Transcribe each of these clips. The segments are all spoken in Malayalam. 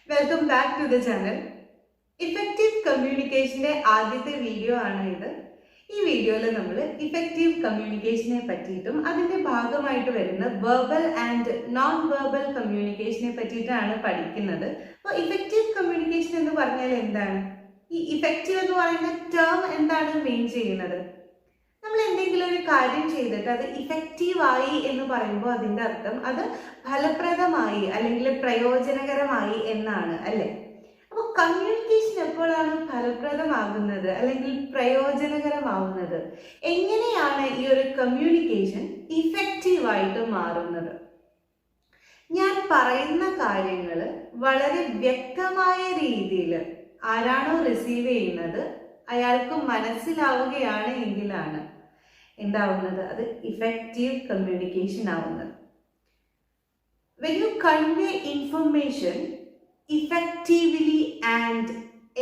Welcome back to the channel. Effective കമ്മ്യൂണിക്കേഷന്റെ ആദ്യത്തെ വീഡിയോ ആണ് ഇത്. ഈ വീഡിയോയിൽ നമ്മൾ ഇഫക്റ്റീവ് കമ്മ്യൂണിക്കേഷനെ പറ്റിയിട്ടും അതിന്റെ ഭാഗമായിട്ട് വരുന്ന വെർബൽ ആൻഡ് നോൺ വെർബൽ കമ്മ്യൂണിക്കേഷനെ പറ്റിയിട്ടാണ് പഠിക്കുന്നത്. അപ്പോൾ ഇഫക്റ്റീവ് കമ്മ്യൂണിക്കേഷൻ എന്ന് പറഞ്ഞാൽ എന്താണ്? ഈ ഇഫക്റ്റീവ് എന്ന് പറയുന്ന ടേം എന്താണ് മീൻ ചെയ്യുന്നത്? നമ്മൾ എന്തെങ്കിലും ഒരു കാര്യം ചെയ്തിട്ട് അത് ഇഫക്റ്റീവായി എന്ന് പറയുമ്പോൾ അതിൻ്റെ അർത്ഥം അത് ഫലപ്രദമായി അല്ലെങ്കിൽ പ്രയോജനകരമായി എന്നാണ്, അല്ലേ? അപ്പോൾ കമ്മ്യൂണിക്കേഷൻ എപ്പോഴാണ് ഫലപ്രദമാകുന്നത് അല്ലെങ്കിൽ പ്രയോജനകരമാവുന്നത്? എങ്ങനെയാണ് ഈ ഒരു കമ്മ്യൂണിക്കേഷൻ ഇഫക്റ്റീവായിട്ട് മാറുന്നത്? ഞാൻ പറയുന്ന കാര്യങ്ങൾ വളരെ വ്യക്തമായ രീതിയിൽ ആരാണോ റിസീവ് ചെയ്യുന്നത് അയാൾക്ക് മനസ്സിലാവുകയാണ് എങ്കിലാണ് എന്താവുന്നത്? അത് ഇഫക്റ്റീവ് കമ്മ്യൂണിക്കേഷൻ ആവുന്നത്. When you convey information effectively and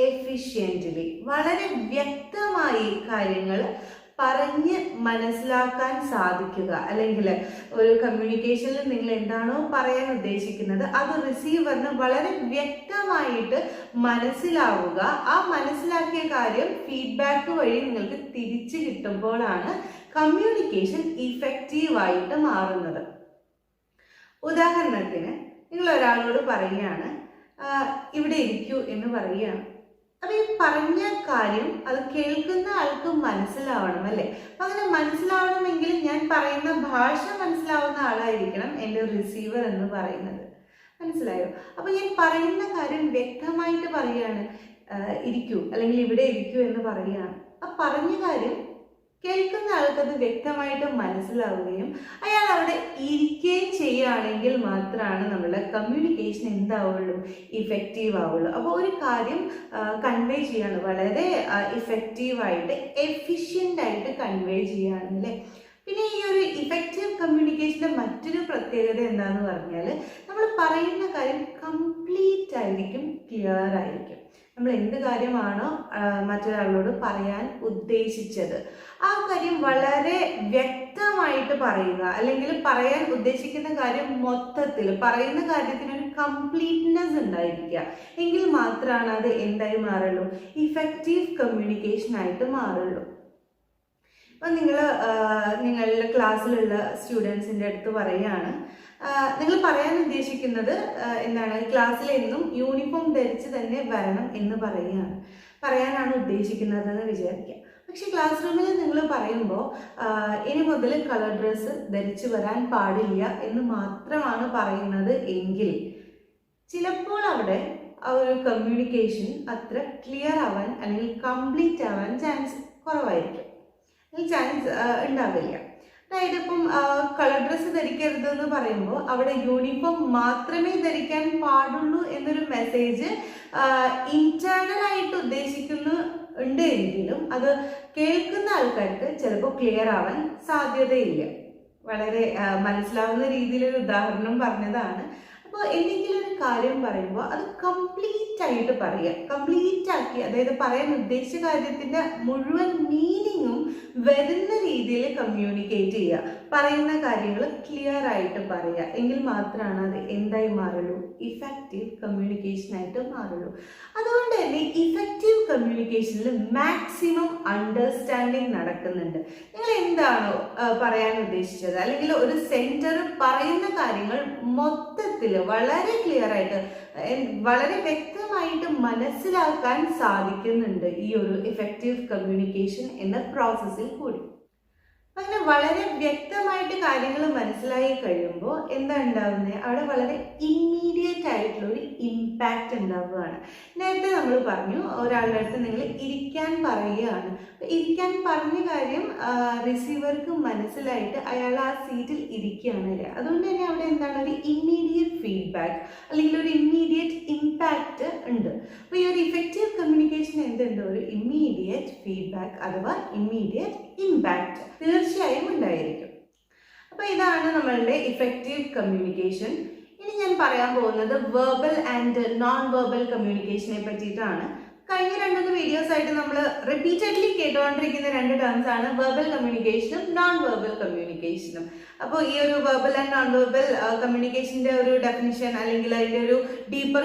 efficiently, വളരെ വ്യക്തമായി കാര്യങ്ങൾ പറഞ്ഞ് മനസ്സിലാക്കാൻ സാധിക്കുക, അല്ലെങ്കിൽ ഒരു കമ്മ്യൂണിക്കേഷനിൽ നിങ്ങൾ എന്താണോ പറയാൻ ഉദ്ദേശിക്കുന്നത് അത് റിസീവറിന് വളരെ വ്യക്തമായിട്ട് മനസ്സിലാവുക. ആ മനസ്സിലാക്കിയ കാര്യം ഫീഡ്ബാക്ക് വഴി നിങ്ങൾക്ക് തിരിച്ചു കിട്ടുമ്പോഴാണ് കമ്മ്യൂണിക്കേഷൻ ഇഫക്റ്റീവായിട്ട് മാറുന്നത്. ഉദാഹരണത്തിന് നിങ്ങൾ ഒരാളോട് പറയുകയാണ് ഇവിടെ ഇരിക്കൂ എന്ന് പറയുകയാണ്. അപ്പം ഈ പറഞ്ഞ കാര്യം അത് കേൾക്കുന്ന ആൾക്ക് മനസ്സിലാവണം, അല്ലേ? അപ്പം അങ്ങനെ മനസ്സിലാവണമെങ്കിൽ ഞാൻ പറയുന്ന ഭാഷ മനസ്സിലാവുന്ന ആളായിരിക്കണം എൻ്റെ റിസീവർ എന്ന് പറയുന്നത്. മനസ്സിലായോ? അപ്പം ഞാൻ പറയുന്ന കാര്യം വ്യക്തമായിട്ട് പറയുകയാണ്, ഇരിക്കൂ അല്ലെങ്കിൽ ഇവിടെ ഇരിക്കൂ എന്ന് പറയുകയാണ്. ആ പറഞ്ഞ കാര്യം കേൾക്കുന്ന ആൾക്കത് വ്യക്തമായിട്ട് മനസ്സിലാവുകയും അയാൾ അവിടെ ഇരിക്കുകയും ചെയ്യുകയാണെങ്കിൽ മാത്രമാണ് നമ്മുടെ കമ്മ്യൂണിക്കേഷൻ എന്താവുള്ളൂ? ഇഫക്റ്റീവ് ആവുള്ളൂ. അപ്പോൾ ഒരു കാര്യം കൺവേ ചെയ്യാണ് വളരെ ഇഫക്റ്റീവായിട്ട് എഫിഷ്യൻ്റായിട്ട് കൺവേ ചെയ്യുകയാണെന്നല്ലേ. പിന്നെ ഈ ഒരു ഇഫക്റ്റീവ് കമ്മ്യൂണിക്കേഷൻ്റെ മറ്റൊരു പ്രത്യേകത എന്താണെന്ന് പറഞ്ഞാൽ നമ്മൾ പറയുന്ന കാര്യം കംപ്ലീറ്റ് ആയിരിക്കും, ക്ലിയർ ആയിരിക്കും. നമ്മൾ എന്ത് കാര്യമാണോ മറ്റൊരാളോട് പറയാൻ ഉദ്ദേശിച്ചത് ആ കാര്യം വളരെ വ്യക്തമായിട്ട് പറയുക, അല്ലെങ്കിൽ പറയാൻ ഉദ്ദേശിക്കുന്ന കാര്യം മൊത്തത്തിൽ പറയുന്ന കാര്യത്തിനൊരു കംപ്ലീറ്റ്നെസ് ഉണ്ടായിരിക്കുക, എങ്കിൽ മാത്രമാണ് അത് എന്തായി മാറുള്ളൂ? ഇഫക്റ്റീവ് കമ്മ്യൂണിക്കേഷൻ ആയിട്ട് മാറുള്ളൂ. അപ്പം നിങ്ങളുടെ ക്ലാസ്സിലുള്ള സ്റ്റുഡൻസിൻ്റെ അടുത്ത് പറയുകയാണ്, നിങ്ങൾ പറയാൻ ഉദ്ദേശിക്കുന്നത് എന്താണ്? ക്ലാസ്സിൽ എന്നും യൂണിഫോം ധരിച്ച് തന്നെ വരണം എന്ന് പറയാനാണ് ഉദ്ദേശിക്കുന്നത് എന്ന് വിചാരിക്കുക. പക്ഷെ ക്ലാസ് റൂമിൽ നിങ്ങൾ പറയുമ്പോൾ ഇനി മുതൽ കളർ ഡ്രസ്സ് ധരിച്ചു വരാൻ പാടില്ല എന്ന് മാത്രമാണ് പറയുന്നത് എങ്കിൽ ചിലപ്പോൾ അവിടെ ആ ഒരു കമ്മ്യൂണിക്കേഷൻ അത്ര ക്ലിയർ ആവാൻ അല്ലെങ്കിൽ കംപ്ലീറ്റ് ആവാൻ ചാൻസ് കുറവായിരിക്കും, ചാൻസ് ഉണ്ടാവില്ല. അതായത് ഇപ്പം കളർ ഡ്രസ്സ് ധരിക്കരുതെന്ന് പറയുമ്പോൾ അവിടെ യൂണിഫോം മാത്രമേ ധരിക്കാൻ പാടുള്ളൂ എന്നൊരു മെസ്സേജ് ഇന്റേണലായിട്ട് ഉദ്ദേശിക്കുന്നുണ്ട് എങ്കിലും അത് കേൾക്കുന്ന ആൾക്കാർക്ക് ചിലപ്പോൾ ക്ലിയർ ആവാൻ സാധ്യതയില്ല. വളരെ മനസ്സിലാവുന്ന രീതിയിലൊരു ഉദാഹരണം പറഞ്ഞതാണ്. അപ്പോൾ എന്തെങ്കിലും ഒരു കാര്യം പറയുമ്പോൾ അത് കംപ്ലീറ്റ് ആയിട്ട് പറയുക, കംപ്ലീറ്റ് ആക്കി, അതായത് പറയാൻ ഉദ്ദേശിച്ച കാര്യത്തിൻ്റെ മുഴുവൻ മീനിങ്ങും വരുന്ന രീതിയിൽ കമ്മ്യൂണിക്കേറ്റ് ചെയ്യുക, പറയുന്ന കാര്യങ്ങൾ ക്ലിയർ ആയിട്ട് പറയുക, എങ്കിൽ മാത്രമാണ് അത് എന്തായി മാറുള്ളൂ? ഇഫക്റ്റീവ് കമ്മ്യൂണിക്കേഷൻ ആയിട്ട് മാറുള്ളൂ. അതുകൊണ്ട് തന്നെ ഇഫക്റ്റീവ് കമ്മ്യൂണിക്കേഷനിൽ മാക്സിമം അണ്ടർസ്റ്റാൻഡിങ് നടക്കുന്നുണ്ട്. നിങ്ങൾ എന്താണോ പറയാൻ ഉദ്ദേശിച്ചത്, അല്ലെങ്കിൽ ഒരു സെന്റർ പറയുന്ന കാര്യങ്ങൾ മൊത്തത്തിൽ വളരെ ക്ലിയർ ആയിട്ട് വളരെ വ്യക്തമായിട്ട് മനസ്സിലാക്കാൻ സാധിക്കുന്നുണ്ട് ഈ ഒരു ഇഫക്റ്റീവ് കമ്മ്യൂണിക്കേഷൻ എന്ന പ്രോസസ്സിൽ കൂടി. അങ്ങനെ വളരെ വ്യക്തമായിട്ട് കാര്യങ്ങൾ മനസ്സിലായി കഴിയുമ്പോൾ എന്താ ഉണ്ടാവുന്നത്? അവിടെ വളരെ ഇമ്മീഡിയറ്റ് ആയിട്ടുള്ള ഒരു ഇമ്പാക്റ്റ് ഉണ്ടാവുകയാണ്. നേരത്തെ നമ്മൾ പറഞ്ഞു ഒരാളുടെ അടുത്ത് നിങ്ങൾ ഇരിക്കാൻ പറയുകയാണ്. ഇരിക്കാൻ പറഞ്ഞ കാര്യം റിസീവർക്ക് മനസ്സിലായിട്ട് അയാൾ ആ സീറ്റിൽ ഇരിക്കുകയാണ്, അല്ലേ? അതുകൊണ്ട് തന്നെ അവിടെ എന്താണ്? ഒരു ഇമ്മീഡിയറ്റ് ഫീഡ്ബാക്ക് അല്ലെങ്കിൽ ഒരു ഇമ്മീഡിയറ്റ് ഇമ്പാക്റ്റ് ഉണ്ട്. അപ്പോൾ ഈ ഒരു ഇഫക്റ്റീവ് കമ്മ്യൂണിക്കേഷൻ എന്തുണ്ട്? ഒരു ഇമ്മീഡിയറ്റ് ഫീഡ്ബാക്ക് അഥവാ ഇമ്മീഡിയറ്റ് ഇമ്പാക്റ്റ് തീർച്ചയായും ഉണ്ടായിരിക്കും. അപ്പോൾ ഇതാണ് നമ്മളുടെ ഇഫക്റ്റീവ് കമ്മ്യൂണിക്കേഷൻ. ഇനി ഞാൻ പറയാൻ പോകുന്നത് വെർബൽ ആൻഡ് നോൺ വെർബൽ കമ്മ്യൂണിക്കേഷനെ പറ്റിയിട്ടാണ്. കഴിഞ്ഞ 2 വീഡിയോസ് ആയിട്ട് നമ്മൾ റിപ്പീറ്റഡ്ലി കേട്ടുകൊണ്ടിരിക്കുന്ന 2 ടേംസ് ആണ് വെർബൽ കമ്മ്യൂണിക്കേഷനും നോൺ വെർബൽ കമ്മ്യൂണിക്കേഷനും. അപ്പോൾ ഈ ഒരു വെർബൽ ആൻഡ് നോൺ വെർബൽ കമ്മ്യൂണിക്കേഷന്റെ ഒരു ഡെഫിനിഷൻ അല്ലെങ്കിൽ അതിന്റെ ഒരു ഡീപ്പർ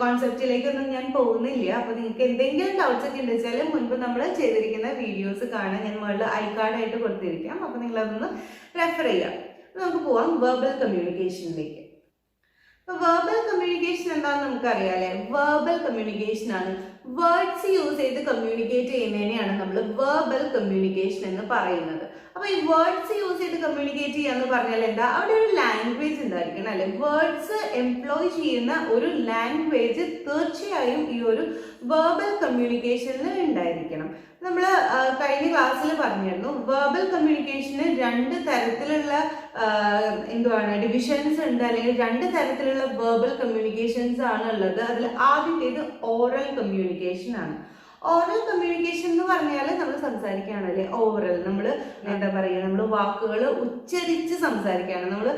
കോൺസെപ്റ്റിലേക്കൊന്നും ഞാൻ പോകുന്നില്ല. അപ്പോൾ നിങ്ങൾക്ക് എന്തെങ്കിലും ഡൗട്ട്സ് ഒക്കെ ഉണ്ടെന്ന് വെച്ചാൽ മുൻപ് നമ്മൾ ചെയ്തിരിക്കുന്ന വീഡിയോസ് കാണാൻ ഞാൻ മുകളിൽ ഐ കാർഡ് ആയിട്ട് കൊടുത്തിരിക്കാം. അപ്പോൾ നിങ്ങൾ അതൊന്ന് റെഫർ ചെയ്യാം. നമുക്ക് പോവാം വെർബൽ കമ്മ്യൂണിക്കേഷനിലേക്ക്. അപ്പോൾ വെർബൽ കമ്മ്യൂണിക്കേഷൻ എന്താണെന്ന് നമുക്കറിയാം അല്ലേ? വെർബൽ കമ്മ്യൂണിക്കേഷൻ ആണ്, വേർഡ്സ് യൂസ് ചെയ്ത് കമ്മ്യൂണിക്കേറ്റ് ചെയ്യുന്നതിനെയാണ് നമ്മൾ വെർബൽ കമ്മ്യൂണിക്കേഷൻ എന്ന് പറയുന്നത്. അപ്പോൾ ഈ വേർഡ്സ് യൂസ് ചെയ്ത് കമ്മ്യൂണിക്കേറ്റ് ചെയ്യാന്ന് പറഞ്ഞാൽ എന്താ, അവിടെ ഒരു ലാംഗ്വേജ് ഉണ്ടായിരിക്കണം അല്ലെ? വേർഡ്സ് എംപ്ലോയ് ചെയ്യുന്ന ഒരു ലാംഗ്വേജ് തീർച്ചയായും ഈ ഒരു വെർബൽ കമ്മ്യൂണിക്കേഷനിൽ ഉണ്ടായിരിക്കണം. നമ്മൾ കഴിഞ്ഞ ക്ലാസ്സിൽ പറഞ്ഞിരുന്നു വെർബൽ കമ്മ്യൂണിക്കേഷന് 2 തരത്തിലുള്ള ഡിവിഷൻസ് ഉണ്ട്, അല്ലെങ്കിൽ 2 തരത്തിലുള്ള വെർബൽ കമ്മ്യൂണിക്കേഷൻസ് ആണ് ഉള്ളത്. അതിൽ ആദ്യത്തേത് ഓറൽ കമ്മ്യൂണിക്കേഷൻ ആണ്. ഓറൽ കമ്മ്യൂണിക്കേഷൻ എന്ന് പറഞ്ഞാൽ നമ്മൾ സംസാരിക്കുകയാണല്ലേ, ഓറൽ നമ്മൾ എന്താ പറയുക, നമ്മൾ വാക്കുകൾ ഉച്ചരിച്ച് സംസാരിക്കുകയാണ്. നമ്മൾ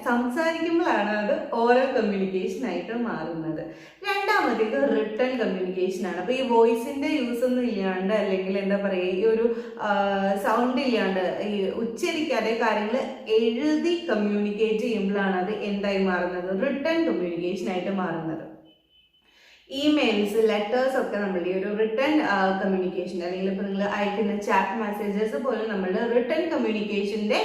സംസാരിക്കുമ്പോഴാണ് അത് ഓറൽ കമ്മ്യൂണിക്കേഷൻ ആയിട്ട് മാറുന്നത്. രണ്ടാമത്തേത് റിട്ടൺ കമ്മ്യൂണിക്കേഷൻ ആണ്. അപ്പോൾ ഈ വോയിസിന്റെ യൂസ് ഒന്നും ഇല്ലാണ്ട്, അല്ലെങ്കിൽ എന്താ പറയുക, ഈ ഒരു സൗണ്ട് ഇല്ലാണ്ട്, ഈ ഉച്ചരിക്കാതെ കാര്യങ്ങൾ എഴുതി കമ്മ്യൂണിക്കേറ്റ് ചെയ്യുമ്പോഴാണ് അത് എന്തായി മാറുന്നത്, റിട്ടൺ കമ്മ്യൂണിക്കേഷൻ ആയിട്ട് മാറുന്നത്. ഇമെയിൽസ്, ലെറ്റേഴ്സ് ഒക്കെ നമ്മളുടെ ഒരു റിട്ടേൺ കമ്മ്യൂണിക്കേഷൻ, അല്ലെങ്കിൽ ഇപ്പോൾ നിങ്ങൾ അയക്കുന്ന ചാറ്റ് മെസ്സേജസ് പോലും നമ്മളുടെ റിട്ടേൺ കമ്മ്യൂണിക്കേഷന്റെ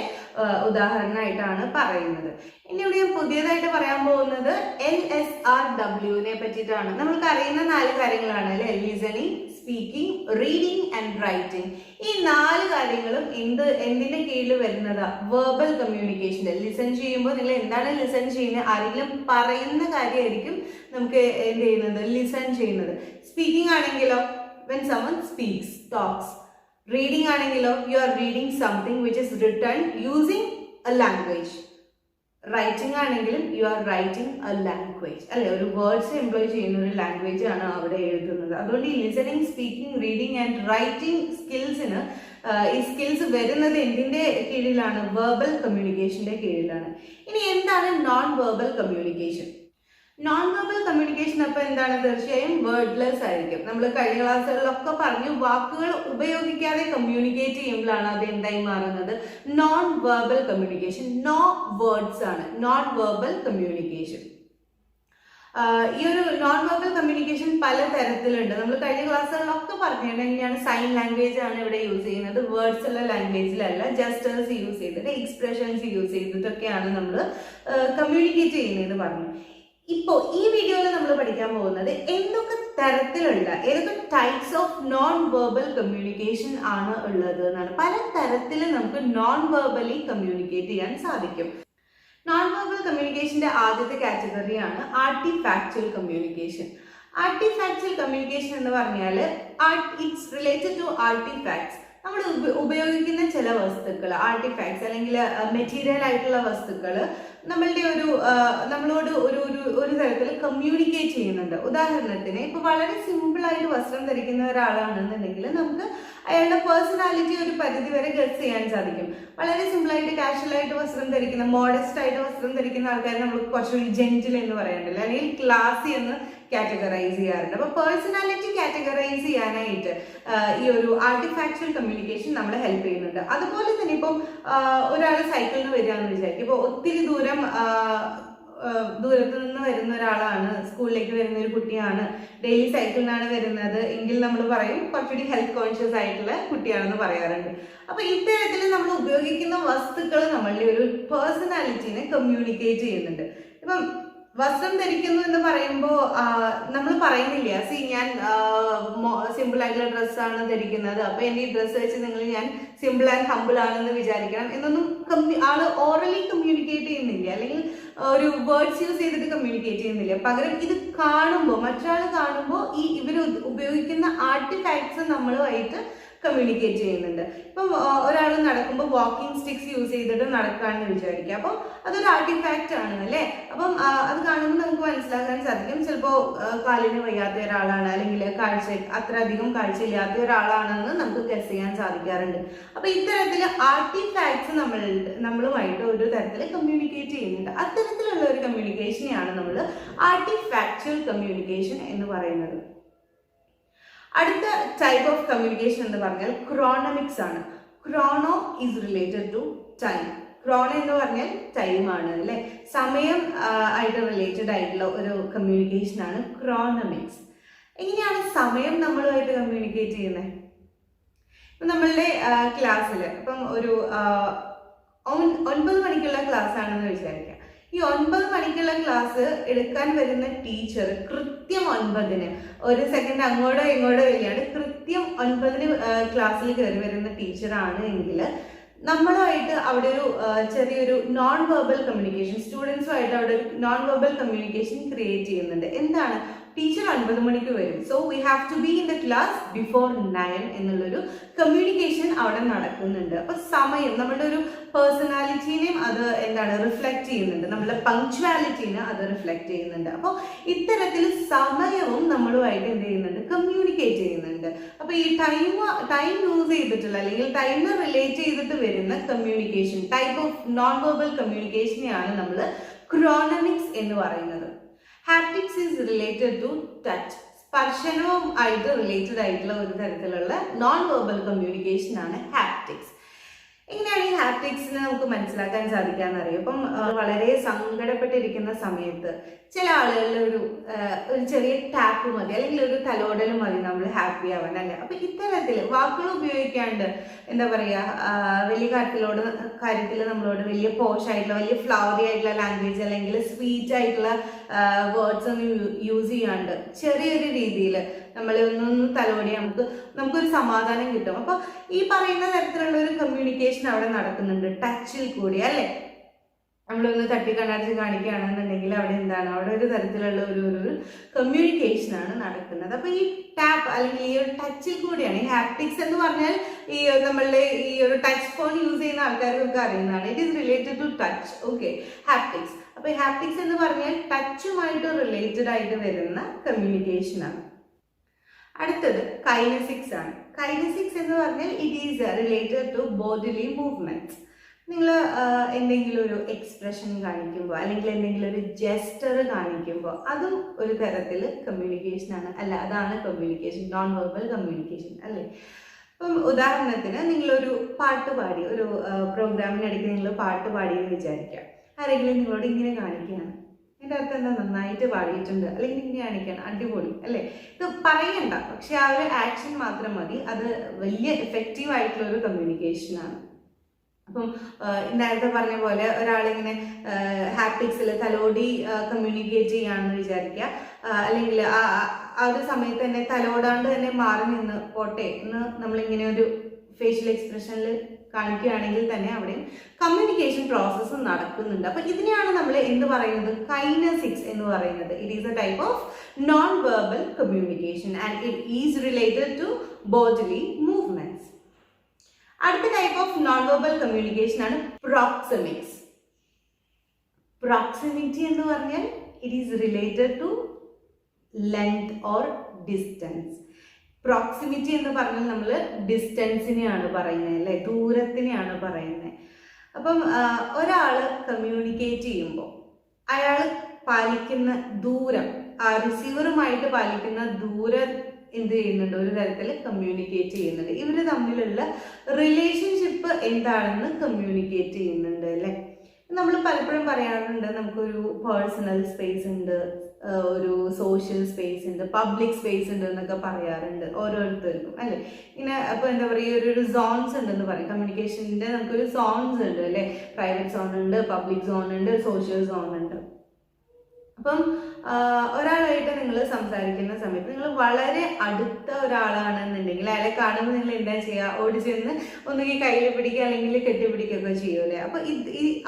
ഉദാഹരണമായിട്ടാണ് പറയുന്നത്. ഇനി ഇവിടെ ഞാൻ പുതിയതായിട്ട് പറയാൻ പോകുന്നത് LSRWനെ പറ്റിയിട്ടാണ്. നമ്മൾക്ക് അറിയുന്ന 4 കാര്യങ്ങളാണ് അല്ലെ? Listening, speaking, reading and writing. ഈ 4 കാര്യങ്ങളും എന്തിന്റെ കീഴിൽ വരുന്നതാ? വെർബൽ കമ്മ്യൂണിക്കേഷന്റെ. ലിസൺ ചെയ്യുമ്പോൾ നിങ്ങൾ എന്താണ് ലിസൺ ചെയ്യുന്നത്? ആരെങ്കിലും പറയുന്ന കാര്യമായിരിക്കും നമുക്ക് എന്ത് ചെയ്യുന്നത്, ലിസൺ ചെയ്യുന്നത്. സ്പീക്കിംഗ് ആണെങ്കിലോ, when someone speaks, talks. Reading ആണെങ്കിലോ, you are reading something which is written using a language. Writing ആണെങ്കിലും you are writing a language അല്ലെ? ഒരു വേർഡ്സ് എംപ്ലോയ് ചെയ്യുന്ന ഒരു ലാംഗ്വേജ് ആണ് അവിടെ എഴുതുന്നത്. അതുകൊണ്ട് ഈ listening, speaking, reading and writing സ്കിൽസിന് ഈ സ്കിൽസ് വരുന്നത് എന്തിന്റെ കീഴിലാണ്? വെർബൽ കമ്മ്യൂണിക്കേഷന്റെ കീഴിലാണ്. ഇനി എന്താണ് non verbal communication? Non verbal communication അപ്പോൾ എന്താണ്? തീർച്ചയായും വേർഡ്ലെസ് ആയിരിക്കും. നമ്മൾ കഴിഞ്ഞ ക്ലാസ്സുകളിലൊക്കെ പറഞ്ഞു, വാക്കുകൾ ഉപയോഗിക്കാതെ കമ്മ്യൂണിക്കേറ്റ് ചെയ്യുമ്പോഴാണ് അത് എന്തായി മാറുന്നത്? Non verbal communication. No words ആണ് നോൺ വെർബൽ കമ്മ്യൂണിക്കേഷൻ. ഈ ഒരു നോൺ വെർബൽ കമ്മ്യൂണിക്കേഷൻ പല തരത്തിലുണ്ട്. നമ്മൾ കഴിഞ്ഞ ക്ലാസ്സുകളിലൊക്കെ പറഞ്ഞിട്ടുണ്ട് എങ്ങനെയാണ് സൈൻ ലാംഗ്വേജ് ആണ് ഇവിടെ യൂസ് ചെയ്യുന്നത്, വേർഡ്സ് ഉള്ള ലാംഗ്വേജിലല്ല, ജസ്റ്റേഴ്സ് യൂസ് ചെയ്തിട്ട്, എക്സ്പ്രഷൻസ് യൂസ് ചെയ്തിട്ടൊക്കെയാണ് നമ്മൾ കമ്മ്യൂണിക്കേറ്റ് ചെയ്യുന്നതെന്ന് പറഞ്ഞു. ഇപ്പോൾ ഈ വീഡിയോയിൽ നമ്മൾ പഠിക്കാൻ പോകുന്നത് എന്തൊക്കെ തരത്തിലുള്ള, ഏതൊക്കെ types of non verbal communication ആണ് ഉള്ളത് എന്നാണ്. പല തരത്തിൽ നമുക്ക് നോൺ വെർബലി കമ്മ്യൂണിക്കേറ്റ് ചെയ്യാൻ സാധിക്കും. നോൺ വെർബൽ കമ്മ്യൂണിക്കേഷന്റെ ആദ്യത്തെ കാറ്റഗറിയാണ് ആർട്ടിഫാക്ച്വൽ കമ്മ്യൂണിക്കേഷൻ. ആർട്ടിഫാക്ച്വൽ കമ്മ്യൂണിക്കേഷൻ എന്ന് പറഞ്ഞാൽ ഇറ്റ്സ് റിലേറ്റഡ് ടു ആർട്ടിഫാക്ട്സ്. നമ്മൾ ഉപയോഗിക്കുന്ന ചില വസ്തുക്കൾ, ആർട്ടിഫാക്ട്സ് അല്ലെങ്കിൽ മെറ്റീരിയൽ ആയിട്ടുള്ള വസ്തുക്കൾ നമ്മളോട് ഒരു തരത്തിൽ കമ്മ്യൂണിക്കേറ്റ് ചെയ്യുന്നുണ്ട്. ഉദാഹരണത്തിന് ഇപ്പോൾ വളരെ സിമ്പിൾ ആയിട്ട് വസ്ത്രം ധരിക്കുന്ന ഒരാളാണെന്നുണ്ടെങ്കിൽ നമുക്ക് അയാളുടെ പേഴ്സണാലിറ്റി ഒരു പരിധി വരെ ഗസ് ചെയ്യാൻ സാധിക്കും. വളരെ സിമ്പിൾ ആയിട്ട് കാഷ്വൽ ആയിട്ട് വസ്ത്രം ധരിക്കുന്ന, മോഡസ്റ്റ് ആയിട്ട് വസ്ത്രം ധരിക്കുന്ന ആൾക്കാരെ നമ്മൾ കുറച്ചുകൂടി ജെന്റിൽ എന്ന് പറയാറുണ്ടല്ലോ, അല്ലെങ്കിൽ ക്ലാസി എന്ന് കാറ്റഗറൈസ് ചെയ്യാറുണ്ട്. അപ്പോൾ പേഴ്സണാലിറ്റി കാറ്റഗറൈസ് ചെയ്യാനായിട്ട് ഈ ഒരു ആർട്ടിഫാക്ച്വൽ കമ്മ്യൂണിക്കേഷൻ നമ്മളെ ഹെൽപ്പ് ചെയ്യുന്നുണ്ട്. അതുപോലെ തന്നെ ഇപ്പം ഒരാൾ സൈക്കിളിന് വരികയെന്ന് വിചാരിക്കും. ഇപ്പോൾ ഒത്തിരി ദൂരത്ത് നിന്ന് വരുന്ന ഒരാളാണ്, സ്കൂളിലേക്ക് വരുന്ന ഒരു കുട്ടിയാണ്, ഡെയിലി സൈക്കിളിനാണ് വരുന്നത് എങ്കിൽ നമ്മൾ പറയും കുറച്ചുകൂടി ഹെൽത്ത് കോൺഷ്യസ് ആയിട്ടുള്ള കുട്ടിയാണെന്ന് പറയാറുണ്ട്. അപ്പൊ ഇത്തരത്തിൽ നമ്മൾ ഉപയോഗിക്കുന്ന വസ്തുക്കൾ നമ്മളുടെ ഒരു പേഴ്സണാലിറ്റിനെ കമ്മ്യൂണിക്കേറ്റ് ചെയ്യുന്നുണ്ട്. ഇപ്പം വസ്ത്രം ധരിക്കുന്നു എന്ന് പറയുമ്പോൾ നമ്മൾ പറയുന്നില്ല, ഞാൻ സിമ്പിൾ ആയിട്ടുള്ള ഡ്രസ്സാണ് ധരിക്കുന്നത്, അപ്പൊ എന്റെ ഈ ഡ്രസ്സ് വെച്ച് ഞാൻ സിമ്പിൾ ആൻഡ് ഹമ്പിൾ ആണെന്ന് വിചാരിക്കണം എന്നൊന്നും ആള് ഓറലി കമ്മ്യൂണിക്കേറ്റ് ചെയ്യുന്നില്ല, അല്ലെങ്കിൽ ഒരു വേർഡ്സ് യൂസ് ചെയ്തിട്ട് കമ്മ്യൂണിക്കേറ്റ് ചെയ്യുന്നില്ല. പകരം ഇത് കാണുമ്പോൾ, മറ്റൊരാൾ കാണുമ്പോൾ ഇവർ ഉപയോഗിക്കുന്ന ആർട്ടിഫാക്ട്സ് നമ്മളുമായിട്ട് കമ്മ്യൂണിക്കേറ്റ് ചെയ്യുന്നുണ്ട്. ഇപ്പം ഒരാൾ നടക്കുമ്പോൾ വാക്കിംഗ് സ്റ്റിക്സ് യൂസ് ചെയ്തിട്ട് നടക്കാന്ന് വിചാരിക്കുക, അപ്പം അതൊരു ആർട്ടിഫാക്റ്റ് ആണ് അല്ലേ? അപ്പം അത് കാണുമ്പോൾ നമുക്ക് മനസ്സിലാക്കാൻ സാധിക്കും ചിലപ്പോൾ കാലിന് വയ്യാത്ത ഒരാളാണ്, അല്ലെങ്കിൽ അത്ര അധികം കാഴ്ചയില്ലാത്ത ഒരാളാണെന്ന് നമുക്ക് ഗസ് ചെയ്യാൻ സാധിക്കാറുണ്ട്. അപ്പൊ ഇത്തരത്തിൽ ആർട്ടിഫാക്ട്സ് നമ്മളുമായിട്ട് ഒരു തരത്തിൽ കമ്മ്യൂണിക്കേറ്റ് ചെയ്യുന്നുണ്ട്. അത്തരത്തിലുള്ള ഒരു കമ്മ്യൂണിക്കേഷനെയാണ് നമ്മൾ ആർട്ടിഫാക്ച്വൽ കമ്മ്യൂണിക്കേഷൻ എന്ന് പറയുന്നത്. അടുത്ത ടൈപ്പ് ഓഫ് കമ്മ്യൂണിക്കേഷൻ എന്ന് പറഞ്ഞാൽ ക്രോണമിക്സ് ആണ്. Chrono is related to time. Chrono എന്ന് പറഞ്ഞാൽ ടൈം ആണ് അല്ലെ, സമയം ആയിട്ട് റിലേറ്റഡ് ആയിട്ടുള്ള ഒരു കമ്മ്യൂണിക്കേഷൻ ആണ് ക്രോണമിക്സ്. എങ്ങനെയാണ് സമയം നമ്മളുമായിട്ട് കമ്മ്യൂണിക്കേറ്റ് ചെയ്യുന്നത്? ഇപ്പം നമ്മളുടെ ക്ലാസ്സിൽ ഇപ്പം ഒരു 9 മണിക്കുള്ള ക്ലാസ് ആണെന്ന് വിചാരിക്കാം. ഈ 9 മണിക്കുള്ള ക്ലാസ് എടുക്കാൻ വരുന്ന ടീച്ചർ കൃത്യം 9-ന്, ഒരു സെക്കൻഡ് അങ്ങോട്ടോ ഇങ്ങോട്ടോ വരികയാണ്, കൃത്യം 9-ന് ക്ലാസ്സിൽ കയറി വരുന്ന ടീച്ചറാണ് എങ്കിൽ നമ്മളുമായിട്ട് അവിടെ ഒരു ചെറിയൊരു നോൺ വെർബൽ കമ്മ്യൂണിക്കേഷൻ, സ്റ്റുഡൻസുമായിട്ട് അവിടെ ഒരു നോൺ വെർബൽ കമ്മ്യൂണിക്കേഷൻ ക്രിയേറ്റ് ചെയ്യുന്നുണ്ട്. എന്താണ്? ടീച്ചർ 9 മണിക്ക് വരും, so we have to be in the class before 9 എന്നുള്ളൊരു കമ്മ്യൂണിക്കേഷൻ അവിടെ നടക്കുന്നുണ്ട്. അപ്പൊ സമയം നമ്മളുടെ ഒരു പേഴ്സണാലിറ്റീനെയും അത് എന്താണ് റിഫ്ലക്ട് ചെയ്യുന്നുണ്ട്, നമ്മളുടെ പങ്ക്ച്വാലിറ്റീനെ അത് റിഫ്ലക്ട് ചെയ്യുന്നുണ്ട്. അപ്പോൾ ഇത്തരത്തിൽ സമയവും നമ്മളുമായിട്ട് എന്ത് ചെയ്യുന്നുണ്ട്? കമ്മ്യൂണിക്കേറ്റ് ചെയ്യുന്നുണ്ട്. അപ്പൊ ഈ ടൈം യൂസ് ചെയ്തിട്ടുള്ള അല്ലെങ്കിൽ ടൈമിനെ റിലേറ്റ് ചെയ്തിട്ട് വരുന്ന communication, type of non verbal കമ്മ്യൂണിക്കേഷനെയാണ് നമ്മൾ ക്രോണമിക്സ് എന്ന് പറയുന്നത്. Haptics is related to touch. സ്പർശനവും ആയിട്ട് റിലേറ്റഡ് ആയിട്ടുള്ള ഒരു തരത്തിലുള്ള നോൺ വെർബൽ കമ്മ്യൂണിക്കേഷൻ ആണ് ഹാപ്റ്റിക്സ്. എങ്ങനെയാണ് ഈ ഹാപ്റ്റിക്സിനെ നമുക്ക് മനസ്സിലാക്കാൻ സാധിക്കാന്ന് അറിയാം. ഇപ്പം വളരെ സങ്കടപ്പെട്ടിരിക്കുന്ന സമയത്ത് ചില ആളുകളിൽ ഒരു ചെറിയ ടാപ്പ് മതി, അല്ലെങ്കിൽ ഒരു തലോടൽ മതി നമ്മൾ ഹാപ്പി ആവാൻ അല്ലേ. അപ്പൊ ഇത്തരത്തിൽ വാക്കുകൾ ഉപയോഗിക്കാണ്ട് എന്താ പറയാ, വലിയ കാര്യത്തിൽ നമ്മളോട് വലിയ പോഷായിട്ടുള്ള വലിയ ഫ്ലവറി ആയിട്ടുള്ള ലാംഗ്വേജ് അല്ലെങ്കിൽ സ്വീറ്റ് ആയിട്ടുള്ള വേർഡ്സ് ഒന്നും യൂസ് ചെയ്യാണ്ട് ചെറിയൊരു രീതിയിൽ നമ്മളെ ഒന്നൊന്ന് തലോടിയാൽ നമുക്കൊരു സമാധാനം കിട്ടും. അപ്പൊ ഈ പറയുന്ന തരത്തിലുള്ള ഒരു കമ്മ്യൂണിക്കേഷൻ അവിടെ നടക്കുന്നുണ്ട് ടച്ചിൽ കൂടി അല്ലെ. നമ്മളൊന്ന് തട്ടി കണ്ണടച്ച് കാണിക്കുകയാണെന്നുണ്ടെങ്കിൽ അവിടെ എന്താണ്, അവിടെ ഒരു തരത്തിലുള്ള ഒരു കമ്മ്യൂണിക്കേഷൻ ആണ് നടക്കുന്നത്. അപ്പൊ ഈ ടാപ്പ് അല്ലെങ്കിൽ ഈ ഒരു ടച്ചിൽ കൂടിയാണ് ഈ ഹാപ്റ്റിക്സ് എന്ന് പറഞ്ഞാൽ. ഈ നമ്മളുടെ ഈ ഒരു ടച്ച് ഫോൺ യൂസ് ചെയ്യുന്ന ആൾക്കാർക്കൊക്കെ അറിയുന്നതാണ്. It is related to touch. Okay, haptics. അപ്പൊ ഈ ഹാപ്റ്റിക്സ് എന്ന് പറഞ്ഞാൽ ടച്ചുമായിട്ട് റിലേറ്റഡ് ആയിട്ട് വരുന്ന കമ്മ്യൂണിക്കേഷൻ ആണ്. അടുത്തത് കൈനസിക്സ് ആണ്. കൈനസിക്സ് എന്ന് പറഞ്ഞാൽ it is related to bodily movements. നിങ്ങൾ എന്തെങ്കിലും ഒരു എക്സ്പ്രഷൻ കാണിക്കുമ്പോൾ അല്ലെങ്കിൽ എന്തെങ്കിലും ഒരു ജെസ്റ്റർ കാണിക്കുമ്പോൾ അതും ഒരു തരത്തിൽ കമ്മ്യൂണിക്കേഷൻ ആണ് അല്ല, അതാണ് കമ്മ്യൂണിക്കേഷൻ, നോൺ വെർബൽ കമ്മ്യൂണിക്കേഷൻ അല്ലേ. ഇപ്പം ഉദാഹരണത്തിന് നിങ്ങളൊരു പാട്ട് പാടി, ഒരു പ്രോഗ്രാമിനിടയ്ക്ക് നിങ്ങൾ പാട്ട് പാടിയെന്ന് വിചാരിക്കാം. ആരെങ്കിലും നിങ്ങളോട് ഇങ്ങനെ കാണിക്കുകയാണ്, എൻ്റെ അർത്ഥം എന്താ, നന്നായിട്ട് പാടിയിട്ടുണ്ട് അല്ലെങ്കിൽ ഇങ്ങനെ കാണിക്കണം, അടിപൊളി അല്ലേ. ഇത് പറയണ്ട, പക്ഷെ ആ ഒരു ആക്ഷൻ മാത്രം മതി, അത് വലിയ എഫക്റ്റീവ് ആയിട്ടുള്ള ഒരു കമ്മ്യൂണിക്കേഷനാണ്. അപ്പം നേരത്തെ പറഞ്ഞ പോലെ ഒരാളിങ്ങനെ ഹാപ്റ്റിക്സിൽ തലോടി കമ്മ്യൂണിക്കേറ്റ് ചെയ്യുകയാണെന്ന് വിചാരിക്കുക, അല്ലെങ്കിൽ ആ ഒരു സമയത്ത് തന്നെ തലോടാണ്ട് തന്നെ മാറി നിന്ന് പോട്ടെ എന്ന് നമ്മളിങ്ങനെ ഒരു ഫേഷ്യൽ എക്സ്പ്രഷനിൽ കാണിക്കുകയാണെങ്കിൽ തന്നെ അവിടെയും കമ്മ്യൂണിക്കേഷൻ പ്രോസസ്സ് നടക്കുന്നുണ്ട്. അപ്പൊ ഇതിനെയാണ് നമ്മൾ എന്ത് പറയുന്നത്, കൈനസിക്സ് എന്ന് പറയുന്നത്. It is a type of non verbal communication and it is related to bodily movements. അടുത്ത type of non verbal communication ആണ് പ്രോക്സിമിക്സ്. പ്രോക്സിമിറ്റി എന്ന് പറഞ്ഞാൽ it is related to length or distance. Proximity എന്ന് പറഞ്ഞാൽ നമ്മൾ ഡിസ്റ്റൻസിനെയാണ് പറയുന്നത് അല്ലെ, ദൂരത്തിനെയാണ് പറയുന്നത്. അപ്പം ഒരാൾ കമ്മ്യൂണിക്കേറ്റ് ചെയ്യുമ്പോൾ അയാൾ പാലിക്കുന്ന ദൂരം, ആ റിസീവറുമായിട്ട് പാലിക്കുന്ന ദൂരം എന്ത് ചെയ്യുന്നുണ്ട്, ഒരു തരത്തിൽ കമ്മ്യൂണിക്കേറ്റ് ചെയ്യുന്നുണ്ട്. ഇവർ തമ്മിലുള്ള റിലേഷൻഷിപ്പ് എന്താണെന്ന് കമ്മ്യൂണിക്കേറ്റ് ചെയ്യുന്നുണ്ട് അല്ലേ. നമ്മൾ പലപ്പോഴും പറയാറുണ്ട് നമുക്കൊരു പേഴ്സണൽ സ്പേസ് ഉണ്ട്, ഒരു സോഷ്യൽ സ്പേസ് ഉണ്ട്, പബ്ലിക് സ്പേസ് ഉണ്ട് എന്നൊക്കെ പറയാറുണ്ട് ഓരോരുത്തർക്കും അല്ലേ. ഇങ്ങനെ അപ്പോൾ എന്താ പറയുക, ഒരു സോൺസ് ഉണ്ടെന്ന് പറയും കമ്മ്യൂണിക്കേഷൻ്റെ. നമുക്കൊരു സോൺസ് ഉണ്ട് അല്ലേ, പ്രൈവറ്റ് സോൺ ഉണ്ട്, പബ്ലിക് സോൺ ഉണ്ട്, സോഷ്യൽ സോൺ ഉണ്ട്. അപ്പം ഒരാളായിട്ട് നിങ്ങൾ സംസാരിക്കുന്ന സമയത്ത് നിങ്ങൾ വളരെ അടുത്ത ഒരാളാണെന്നുണ്ടെങ്കിൽ അയാളെ കാണുമ്പോൾ നിങ്ങൾ എന്താ ചെയ്യുക, ഓടി ചെന്ന് ഒന്നുകിൽ കയ്യിൽ പിടിക്കുക അല്ലെങ്കിൽ കെട്ടിപ്പിടിക്കുകയൊക്കെ ചെയ്യുമല്ലേ.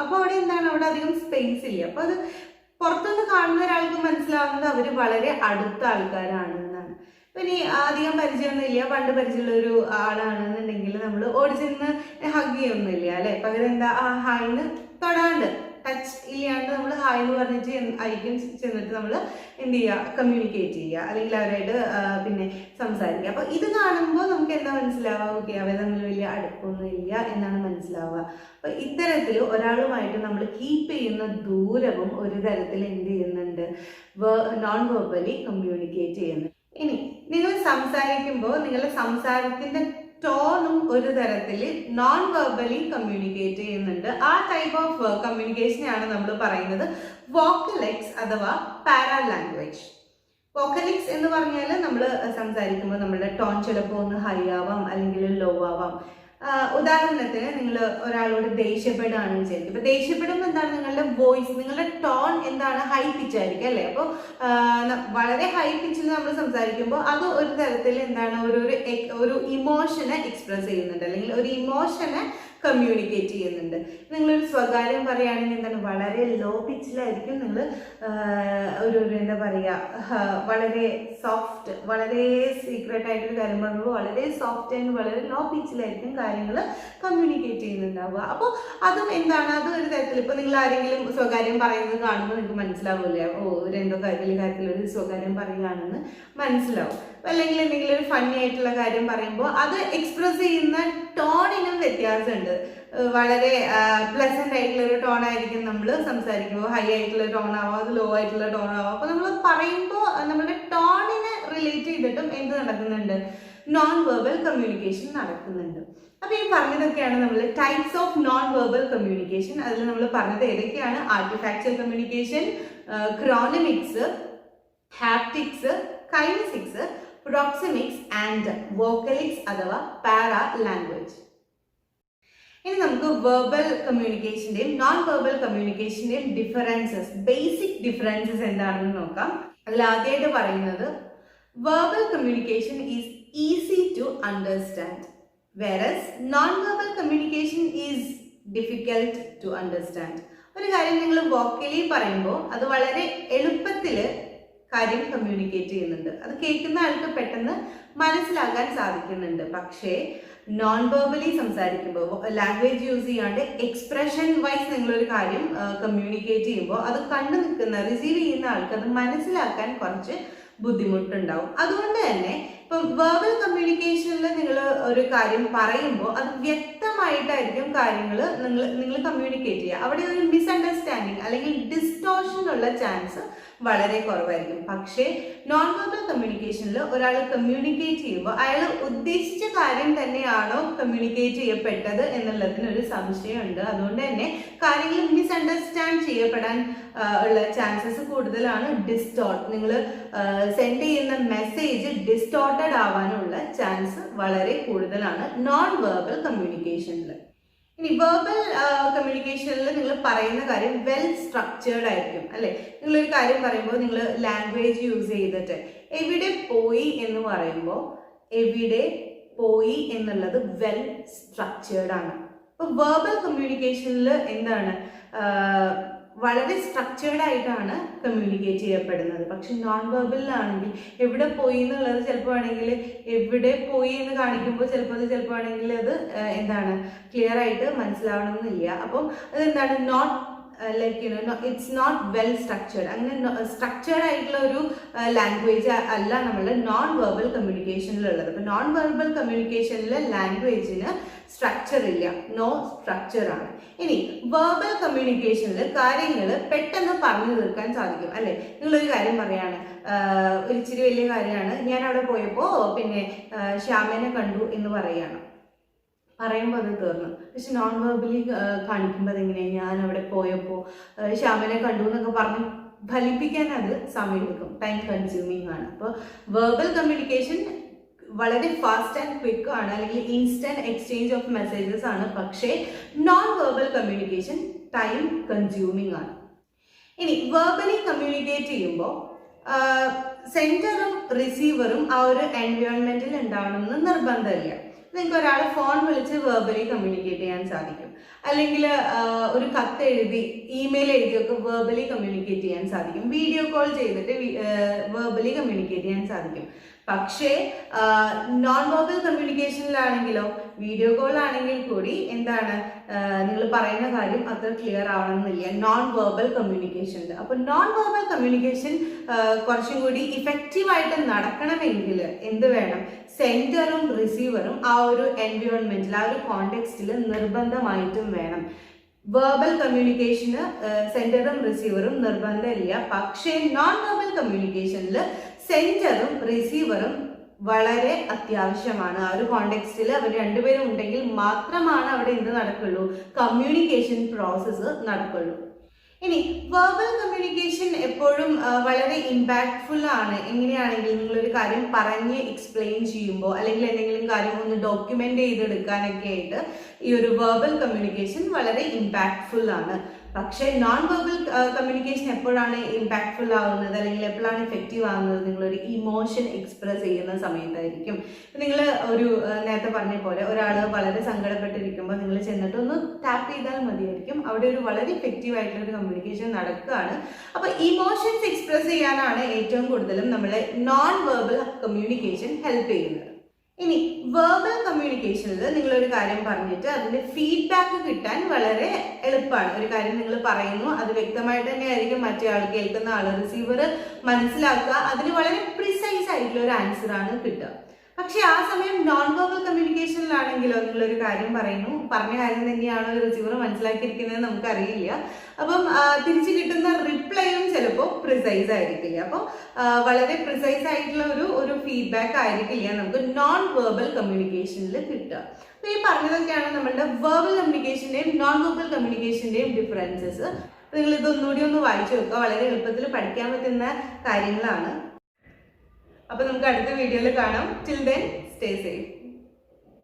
അപ്പോൾ അവിടെ എന്താണ്, അവിടെ അധികം സ്പേസ് ഇല്ല. അപ്പോൾ അത് പുറത്തുനിന്ന് കാണുന്ന ഒരാൾക്ക് മനസ്സിലാവുന്നത് അവർ വളരെ അടുത്ത ആൾക്കാരാണ് എന്നാണ്. അപ്പം ഇനി അധികം പരിചയമൊന്നുമില്ല, പണ്ട് പരിചയമുള്ള ഒരു ആളാണെന്നുണ്ടെങ്കിൽ നമ്മൾ ഓടി ചെന്ന് ഹഗ് ചെയ്യൊന്നുമില്ല അല്ലേ. പകരം എന്താ, ആ ഹായിന്ന് തൊടാണ്ട് ടച്ച് ഇല്ലാണ്ട് നമ്മൾ ഹായ് എന്ന് പറഞ്ഞിട്ട് ആയിരിക്കും ചെന്നിട്ട് നമ്മൾ എന്ത് ചെയ്യുക, കമ്മ്യൂണിക്കേറ്റ് ചെയ്യുക അല്ലെങ്കിൽ അവരായിട്ട് പിന്നെ സംസാരിക്കുക. അപ്പോൾ ഇത് കാണുമ്പോൾ നമുക്ക് എന്താ മനസ്സിലാവുക, ഓക്കെ അവർ തമ്മിൽ വലിയ അടുപ്പൊന്നും ഇല്ല എന്നാണ് മനസ്സിലാവുക. അപ്പോൾ ഇത്തരത്തിൽ ഒരാളുമായിട്ട് നമ്മൾ കീപ്പ് ചെയ്യുന്ന ദൂരവും ഒരു തരത്തിൽ എന്ത് ചെയ്യുന്നുണ്ട്, നോൺ വെർബലി കമ്മ്യൂണിക്കേറ്റ് ചെയ്യുന്നു. ഇനി നിങ്ങൾ സംസാരിക്കുമ്പോൾ നിങ്ങളുടെ സംസാരത്തിന്റെ ടോണും ഒരു തരത്തിൽ നോൺ വെർബലി കമ്മ്യൂണിക്കേറ്റ് ചെയ്യുന്നുണ്ട്. ആ ടൈപ്പ് ഓഫ് കമ്മ്യൂണിക്കേഷനെയാണ് നമ്മൾ പറയുന്നത് വോക്കലിക്സ് അഥവാ പാരാ ലാംഗ്വേജ്. വോക്കലിക്സ് എന്ന് പറഞ്ഞാൽ നമ്മൾ സംസാരിക്കുമ്പോൾ നമ്മുടെ ടോൺ ചിലപ്പോൾ ഒന്ന് ഹൈ ആവാം അല്ലെങ്കിൽ ലോ ആവാം. ഉദാഹരണത്തിന് നിങ്ങൾ ഒരാളോട് ദേഷ്യപ്പെടുകയാണെന്ന് വിചാരിക്കും. ഇപ്പൊ ദേഷ്യപ്പെടുമ്പോൾ എന്താണ് നിങ്ങളുടെ വോയിസ്, നിങ്ങളുടെ ടോൺ എന്താണ്, ഹൈ പിച്ച് ആയിരിക്കും അല്ലേ. അപ്പോൾ വളരെ ഹൈ പിച്ചിൽ നമ്മൾ സംസാരിക്കുമ്പോൾ അത് ഒരു തരത്തിൽ എന്താണ് ഒരു ഇമോഷനെ എക്സ്പ്രസ് ചെയ്യുന്നുണ്ട്, അല്ലെങ്കിൽ ഒരു ഇമോഷനെ കമ്മ്യൂണിക്കേറ്റ് ചെയ്യുന്നുണ്ട്. നിങ്ങളൊരു സ്വകാര്യം പറയുകയാണെങ്കിൽ എന്താണ് വളരെ ലോ പിച്ചിലായിരിക്കും നിങ്ങൾ എന്താ പറയുക, വളരെ സോഫ്റ്റ്, വളരെ സീക്രട്ട് ആയിട്ടൊരു കാര്യം പറയുമ്പോൾ വളരെ സോഫ്റ്റ് ആൻഡ് വളരെ ലോ പിച്ചിലായിരിക്കും കാര്യങ്ങൾ കമ്മ്യൂണിക്കേറ്റ് ചെയ്യുന്നുണ്ടാവുക. അപ്പോൾ അതും എന്താണ്, അത് ഒരു തരത്തിൽ ഇപ്പോൾ നിങ്ങൾ ആരെങ്കിലും സ്വകാര്യം പറയുന്നത് കാണുമ്പോൾ നിങ്ങൾക്ക് മനസ്സിലാവില്ലേ, ഇവരെന്തോ വലിയ കാര്യത്തിൽ ഒരു സ്വകാര്യം പറയുകയാണെന്ന് മനസ്സിലാവും. അല്ലെങ്കിൽ എന്തെങ്കിലും ഒരു ഫണ്ണി ആയിട്ടുള്ള കാര്യം പറയുമ്പോൾ അത് എക്സ്പ്രസ് ചെയ്യുന്ന ടോണിനും വ്യത്യാസമുണ്ട്. വളരെ പ്ലസന്റ് ആയിട്ടുള്ള ഒരു ടോൺ ആയിരിക്കും നമ്മൾ സംസാരിക്കുമ്പോൾ, ഹൈ ആയിട്ടുള്ള ടോൺ ആവാം, അത് ലോ ആയിട്ടുള്ള ടോൺ ആവാം. അപ്പോൾ നമ്മൾ പറയുമ്പോൾ നമ്മുടെ ടോണിനെ റിലേറ്റ് ചെയ്തിട്ടും എന്ത് നടക്കുന്നുണ്ട്, നോൺ വെർബൽ കമ്മ്യൂണിക്കേഷൻ നടക്കുന്നുണ്ട്. അപ്പൊ ഈ പറഞ്ഞതൊക്കെയാണ് നമ്മൾ types of non verbal communication. അതിൽ നമ്മൾ പറഞ്ഞത് ഏതൊക്കെയാണ്, artifactual communication, chronemics, haptics, kinesics, proxemics and vocalics അഥവാ പാരാ ലാംഗ്വേജ്. ഇനി നമുക്ക് വെർബൽ കമ്മ്യൂണിക്കേഷന്റെയും നോൺ വെർബൽ കമ്മ്യൂണിക്കേഷന്റെയും ഡിഫറൻസസ്, ബേസിക് ഡിഫറൻസസ് എന്താണെന്ന് നോക്കാം. അതിൽ ആദ്യമായിട്ട് പറയുന്നത് verbal communication is easy to understand, whereas non-verbal communication is difficult to understand. ഒരു കാര്യം നിങ്ങൾ വോക്കലി പറയുമ്പോൾ അത് വളരെ എളുപ്പത്തിൽ കാര്യം കമ്മ്യൂണിക്കേറ്റ് ചെയ്യുന്നുണ്ട്, അത് കേൾക്കുന്ന ആൾക്ക് പെട്ടെന്ന് മനസ്സിലാക്കാൻ സാധിക്കുന്നുണ്ട്. പക്ഷേ നോൺ വെർബലി സംസാരിക്കുമ്പോൾ, ലാംഗ്വേജ് യൂസ് ചെയ്യാണ്ട് എക്സ്പ്രഷൻ വൈസ് നിങ്ങളൊരു കാര്യം കമ്മ്യൂണിക്കേറ്റ് ചെയ്യുമ്പോൾ അത് കണ്ടു നിൽക്കുന്ന റിസീവ് ചെയ്യുന്ന ആൾക്ക് അത് മനസ്സിലാക്കാൻ കുറച്ച് ബുദ്ധിമുട്ടുണ്ടാവും. അതുകൊണ്ട് തന്നെ ഇപ്പം വെർബൽ കമ്മ്യൂണിക്കേഷനിൽ നിങ്ങൾ ഒരു കാര്യം പറയുമ്പോൾ അത് വ്യക്തമായിട്ടായിരിക്കും കാര്യങ്ങൾ നിങ്ങൾ കമ്മ്യൂണിക്കേറ്റ് ചെയ്യുക. അവിടെ ഒരു മിസ്അണ്ടർസ്റ്റാൻഡിങ് അല്ലെങ്കിൽ ഡിസ്റ്റോർഷൻ ഉള്ള ചാൻസ് വളരെ കുറവായിരിക്കും. പക്ഷേ നോൺ വെർബൽ കമ്മ്യൂണിക്കേഷനിൽ ഒരാൾ കമ്മ്യൂണിക്കേറ്റ് ചെയ്യുമ്പോൾ അയാൾ ഉദ്ദേശിച്ച കാര്യം തന്നെയാണോ കമ്മ്യൂണിക്കേറ്റ് ചെയ്യപ്പെട്ടത് എന്നുള്ളതിന് ഒരു സംശയമുണ്ട്. അതുകൊണ്ട് തന്നെ കാര്യങ്ങൾ മിസ്അണ്ടർസ്റ്റാൻഡ് ചെയ്യപ്പെടാൻ ഉള്ള ചാൻസസ് കൂടുതലാണ്. നിങ്ങൾ സെൻഡ് ചെയ്യുന്ന മെസ്സേജ് ഡിസ്റ്റോർട്ടഡ് ആവാനുള്ള ചാൻസ് വളരെ കൂടുതലാണ് നോൺ വെർബൽ കമ്മ്യൂണിക്കേഷനിൽ. ഇനി വെർബൽ കമ്മ്യൂണിക്കേഷനിൽ നിങ്ങൾ പറയുന്ന കാര്യം വെൽ സ്ട്രക്ചേർഡ് ആയിരിക്കും അല്ലെ. നിങ്ങളൊരു കാര്യം പറയുമ്പോൾ നിങ്ങൾ ലാംഗ്വേജ് യൂസ് ചെയ്തിട്ട് എവിടെ പോയി എന്ന് പറയുമ്പോൾ എവിടെ പോയി എന്നുള്ളത് വെൽ സ്ട്രക്ചേർഡ് ആണ്. അപ്പൊ വെർബൽ കമ്മ്യൂണിക്കേഷനിൽ എന്താണ്, വളരെ സ്ട്രക്ചേർഡ് ആയിട്ടാണ് കമ്മ്യൂണിക്കേറ്റ് ചെയ്യപ്പെടുന്നത്. പക്ഷെ നോൺ വെർബലിലാണെങ്കിൽ എവിടെ പോയി എന്നുള്ളത് ചിലപ്പോൾ ആണെങ്കിൽ എവിടെ പോയി എന്ന് കാണിക്കുമ്പോൾ ചിലപ്പോൾ ആണെങ്കിൽ അത് എന്താണ് ക്ലിയർ ആയിട്ട് മനസ്സിലാവണമെന്നില്ല. അപ്പം അതെന്താണ് not it's not well structured. അങ്ങനെ സ്ട്രക്ചേർഡ് ആയിട്ടുള്ള ഒരു ലാംഗ്വേജ് അല്ല നമ്മളുടെ നോൺ വെർബൽ കമ്മ്യൂണിക്കേഷനിലുള്ളത്. അപ്പൊ നോൺ വെർബൽ കമ്മ്യൂണിക്കേഷനിലെ ലാംഗ്വേജിന് സ്ട്രക്ചർ ഇല്ല, നോ സ്ട്രക്ചർ ആണ്. ഇനി വെർബൽ കമ്മ്യൂണിക്കേഷനിൽ കാര്യങ്ങൾ പെട്ടെന്ന് പറഞ്ഞു തീർക്കാൻ സാധിക്കും അല്ലെ. നിങ്ങളൊരു കാര്യം പറയാണ്, ഒരു ഇച്ചിരി വലിയ കാര്യമാണ്, ഞാൻ അവിടെ പോയപ്പോൾ പിന്നെ ശ്യാമേനെ കണ്ടു എന്ന് പറയുമ്പോൾ അത് തീർന്നു. പക്ഷെ നോൺ വെർബലി കാണിക്കുമ്പോൾ അതെങ്ങനെയാണ്, ഞാൻ അവിടെ പോയപ്പോൾ ശ്യാമനെ കണ്ടു എന്നൊക്കെ പറഞ്ഞ് ഫലിപ്പിക്കാൻ അത് സമയമെടുക്കും, ടൈം കൺസ്യൂമിങ് ആണ്. അപ്പോൾ വെർബൽ കമ്മ്യൂണിക്കേഷൻ വളരെ ഫാസ്റ്റ് ആൻഡ് ക്വിക്ക് ആണ്, അല്ലെങ്കിൽ ഇൻസ്റ്റന്റ് എക്സ്ചേഞ്ച് ഓഫ് മെസ്സേജസ് ആണ്. പക്ഷേ non verbal communication time consuming ആണ്. ഇനി വെർബലി കമ്മ്യൂണിക്കേറ്റ് ചെയ്യുമ്പോൾ സെൻഡറും റിസീവറും ആ ഒരു എൻവയോൺമെന്റിൽ ഉണ്ടാവണമെന്ന് നിർബന്ധമില്ല. നിങ്ങൾക്ക് ഒരാൾ ഫോൺ വിളിച്ച് വെർബലി കമ്മ്യൂണിക്കേറ്റ് ചെയ്യാൻ സാധിക്കും, അല്ലെങ്കിൽ ഒരു കത്ത് എഴുതി ഇമെയിൽ എഴുതിയൊക്കെ വെർബലി കമ്മ്യൂണിക്കേറ്റ് ചെയ്യാൻ സാധിക്കും, വീഡിയോ കോൾ ചെയ്തിട്ട് വെർബലി കമ്മ്യൂണിക്കേറ്റ് ചെയ്യാൻ സാധിക്കും. പക്ഷേ നോൺ വെർബൽ കമ്മ്യൂണിക്കേഷനിലാണെങ്കിലോ, വീഡിയോ കോൾ ആണെങ്കിൽ കൂടി എന്താണ്, നിങ്ങൾ പറയുന്ന കാര്യം അത്ര ക്ലിയർ ആവണമെന്നില്ല നോൺ വെർബൽ കമ്മ്യൂണിക്കേഷനിൽ. അപ്പൊ നോൺ വെർബൽ കമ്മ്യൂണിക്കേഷൻ കുറച്ചും കൂടി ഇഫക്റ്റീവായിട്ട് നടക്കണമെങ്കിൽ എന്ത് വേണം, സെൻഡറും റിസീവറും ആ ഒരു എൻവയോൺമെന്റിൽ, ആ ഒരു കോണ്ടെക്സ്റ്റിൽ നിർബന്ധമായിട്ടും വേണം. വെർബൽ കമ്മ്യൂണിക്കേഷന് സെൻഡറും റിസീവറും നിർബന്ധമില്ല. പക്ഷേ നോൺ വെർബൽ കമ്മ്യൂണിക്കേഷനിൽ സെൻഡറും റിസീവറും വളരെ അത്യാവശ്യമാണ്. ആ ഒരു കോണ്ടെക്സ്റ്റിൽ അവർ രണ്ടുപേരും ഉണ്ടെങ്കിൽ മാത്രമാണ് അവിടെ എന്ത് നടക്കുള്ളൂ, കമ്മ്യൂണിക്കേഷൻ പ്രോസസ്സ് നടക്കുള്ളൂ. ഇനി വെർബൽ കമ്മ്യൂണിക്കേഷൻ എപ്പോഴും വളരെ ഇമ്പാക്ട്ഫുൾ ആണ്. എങ്ങനെയാണെങ്കിൽ നിങ്ങളൊരു കാര്യം പറഞ്ഞ് എക്സ്പ്ലെയിൻ ചെയ്യുമ്പോൾ അല്ലെങ്കിൽ എന്തെങ്കിലും കാര്യം ഒന്ന് ഡോക്യുമെന്റ് ചെയ്തെടുക്കാനൊക്കെ ആയിട്ട് ഈ ഒരു വെർബൽ കമ്മ്യൂണിക്കേഷൻ വളരെ ഇമ്പാക്ട്ഫുൾ ആണ്. പക്ഷേ നോൺ വെർബൽ കമ്മ്യൂണിക്കേഷൻ എപ്പോഴാണ് ഇമ്പാക്ട്ഫുൾ ആവുന്നത് അല്ലെങ്കിൽ എപ്പോഴാണ് ഇഫക്റ്റീവ് ആവുന്നത്, നിങ്ങളൊരു ഇമോഷൻ എക്സ്പ്രസ് ചെയ്യുന്ന സമയത്തായിരിക്കും. നിങ്ങൾ ഒരു നേരത്തെ പറഞ്ഞ പോലെ ഒരാൾ വളരെ സങ്കടപ്പെട്ടിരിക്കുമ്പോൾ നിങ്ങൾ ചെന്നിട്ട് ഒന്ന് ടാപ്പ് ചെയ്താൽ മതിയായിരിക്കും. അവിടെ ഒരു വളരെ ഇഫക്റ്റീവ് ആയിട്ടുള്ള ഒരു കമ്മ്യൂണിക്കേഷൻ നടക്കുകയാണ്. അപ്പോൾ ഇമോഷൻസ് എക്സ്പ്രസ് ചെയ്യാനാണ് ഏറ്റവും കൂടുതലും നമ്മളെ നോൺ വെർബൽ കമ്മ്യൂണിക്കേഷൻ ഹെൽപ്പ് ചെയ്യുന്നത്. ഇനി വെർബൽ കമ്മ്യൂണിക്കേഷനിൽ നിങ്ങളൊരു കാര്യം പറഞ്ഞിട്ട് അതിന്റെ ഫീഡ്ബാക്ക് കിട്ടാൻ വളരെ എളുപ്പമാണ്. ഒരു കാര്യം നിങ്ങൾ പറയുന്നു, അത് വ്യക്തമായിട്ട് തന്നെ ആയിരിക്കും മറ്റേ ആൾ, കേൾക്കുന്ന ആൾ, റിസീവർ മനസ്സിലാക്കുക. അതിന് വളരെ പ്രിസൈസ് ആയിട്ടുള്ള ഒരു ആൻസർ ആണ് കിട്ടുക. പക്ഷെ ആ സമയം നോൺ വെർബൽ കമ്മ്യൂണിക്കേഷനിലാണെങ്കിലോ നിങ്ങളൊരു കാര്യം പറയുന്നു, പറഞ്ഞ കാര്യം തന്നെയാണോ റിസീവർ മനസ്സിലാക്കിയിരിക്കുന്നത് നമുക്കറിയില്ല. അപ്പം തിരിച്ചു കിട്ടുന്ന റിപ്ലൈയും ചിലപ്പോൾ പ്രിസൈസ് ആയിരിക്കില്ല. അപ്പം വളരെ പ്രിസൈസ് ആയിട്ടുള്ള ഒരു ഫീഡ്ബാക്ക് ആയിരിക്കില്ല നമുക്ക് നോൺ വെർബൽ കമ്മ്യൂണിക്കേഷനിൽ കിട്ടുക. അപ്പൊ ഈ പറഞ്ഞതൊക്കെയാണ് നമ്മളുടെ വെർബൽ കമ്മ്യൂണിക്കേഷന്റെയും നോൺ വെർബൽ കമ്മ്യൂണിക്കേഷന്റെയും ഡിഫറൻസസ്. നിങ്ങൾ ഇതൊന്നുകൂടി ഒന്ന് വായിച്ചു വെക്കുക, വളരെ എളുപ്പത്തിൽ പഠിക്കാൻ പറ്റുന്ന കാര്യങ്ങളാണ്. അപ്പൊ നമുക്ക് അടുത്ത വീഡിയോയിൽ കാണാം. Till then stay safe.